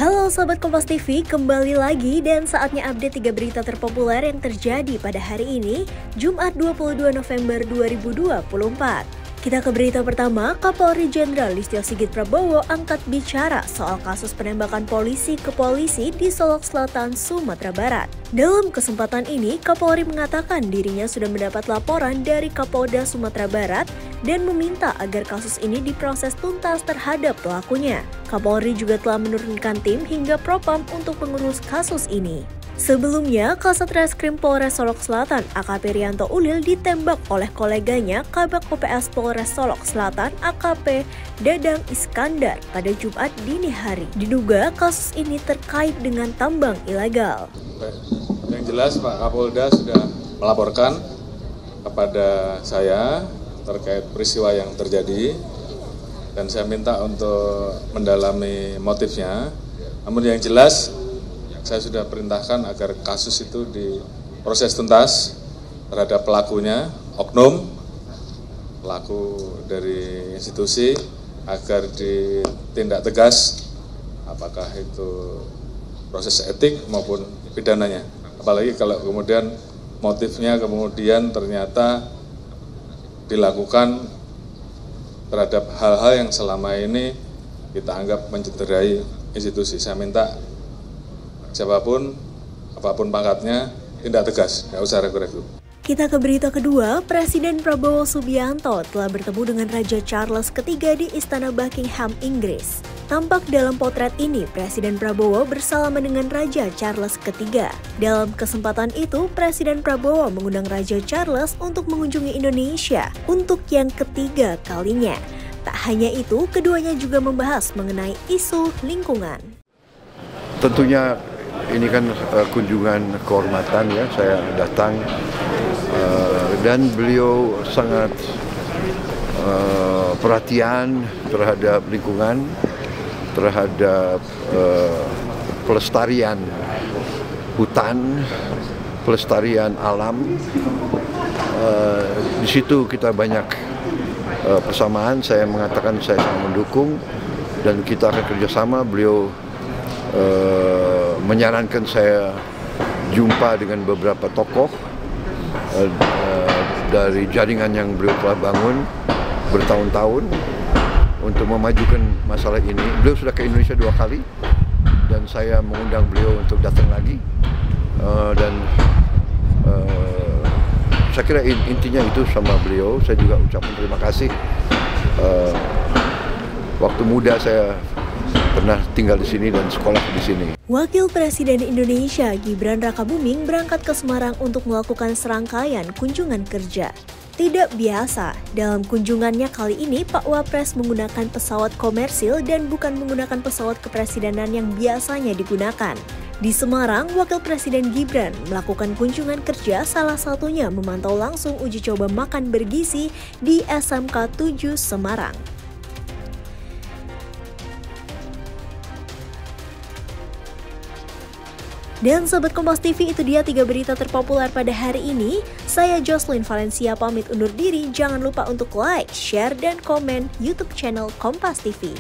Halo Sobat Kompas TV, kembali lagi dan saatnya update 3 berita terpopuler yang terjadi pada hari ini, Jumat 22 November 2024. Kita ke berita pertama, Kapolri Jenderal Listio Sigit Prabowo angkat bicara soal kasus penembakan polisi ke polisi di Solok Selatan, Sumatera Barat. Dalam kesempatan ini, Kapolri mengatakan dirinya sudah mendapat laporan dari Kapolda Sumatera Barat dan meminta agar kasus ini diproses tuntas terhadap pelakunya. Kapolri juga telah menurunkan tim hingga Propam untuk mengurus kasus ini. Sebelumnya, Kasat Reskrim Polres Solok Selatan AKP Rianto Ulil ditembak oleh koleganya Kabak OPS Polres Solok Selatan AKP Dadang Iskandar pada Jumat dini hari. Diduga kasus ini terkait dengan tambang ilegal. Yang jelas Pak Kapolda sudah melaporkan kepada saya terkait peristiwa yang terjadi dan saya minta untuk mendalami motifnya. Namun yang jelas saya sudah perintahkan agar kasus itu diproses tuntas terhadap pelakunya, oknum, pelaku dari institusi, agar ditindak tegas apakah itu proses etik maupun pidananya. Apalagi kalau kemudian motifnya kemudian ternyata dilakukan terhadap hal-hal yang selama ini kita anggap mencederai institusi. Saya minta siapapun, apapun pangkatnya, tindak tegas, nggak usah ragu-ragu. Kita ke berita kedua, Presiden Prabowo Subianto telah bertemu dengan Raja Charles III di Istana Buckingham, Inggris. Tampak dalam potret ini, Presiden Prabowo bersalaman dengan Raja Charles III. Dalam kesempatan itu, Presiden Prabowo mengundang Raja Charles untuk mengunjungi Indonesia untuk yang ketiga kalinya. Tak hanya itu, keduanya juga membahas mengenai isu lingkungan. Tentunya ini kan kunjungan kehormatan ya, saya datang dan beliau sangat perhatian terhadap lingkungan, terhadap pelestarian hutan, pelestarian alam. Di situ kita banyak persamaan, saya mengatakan saya sangat mendukung dan kita akan kerjasama. Beliau menyarankan saya jumpa dengan beberapa tokoh dari jaringan yang beliau telah bangun bertahun-tahun untuk memajukan masalah ini. Beliau sudah ke Indonesia 2 kali dan saya mengundang beliau untuk datang lagi dan saya kira intinya itu sama beliau. Saya juga ucapkan terima kasih. Waktu muda saya pernah tinggal di sini dan sekolah di sini. Wakil Presiden Indonesia Gibran Rakabuming berangkat ke Semarang untuk melakukan serangkaian kunjungan kerja. Tidak biasa, dalam kunjungannya kali ini Pak Wapres menggunakan pesawat komersil dan bukan menggunakan pesawat kepresidenan yang biasanya digunakan. Di Semarang, Wakil Presiden Gibran melakukan kunjungan kerja, salah satunya memantau langsung uji coba makan bergizi di SMK 7 Semarang. Dan Sobat Kompas TV, itu dia 3 berita terpopuler pada hari ini. Saya Jocelyn Valencia pamit undur diri. Jangan lupa untuk like, share, dan komen YouTube channel Kompas TV.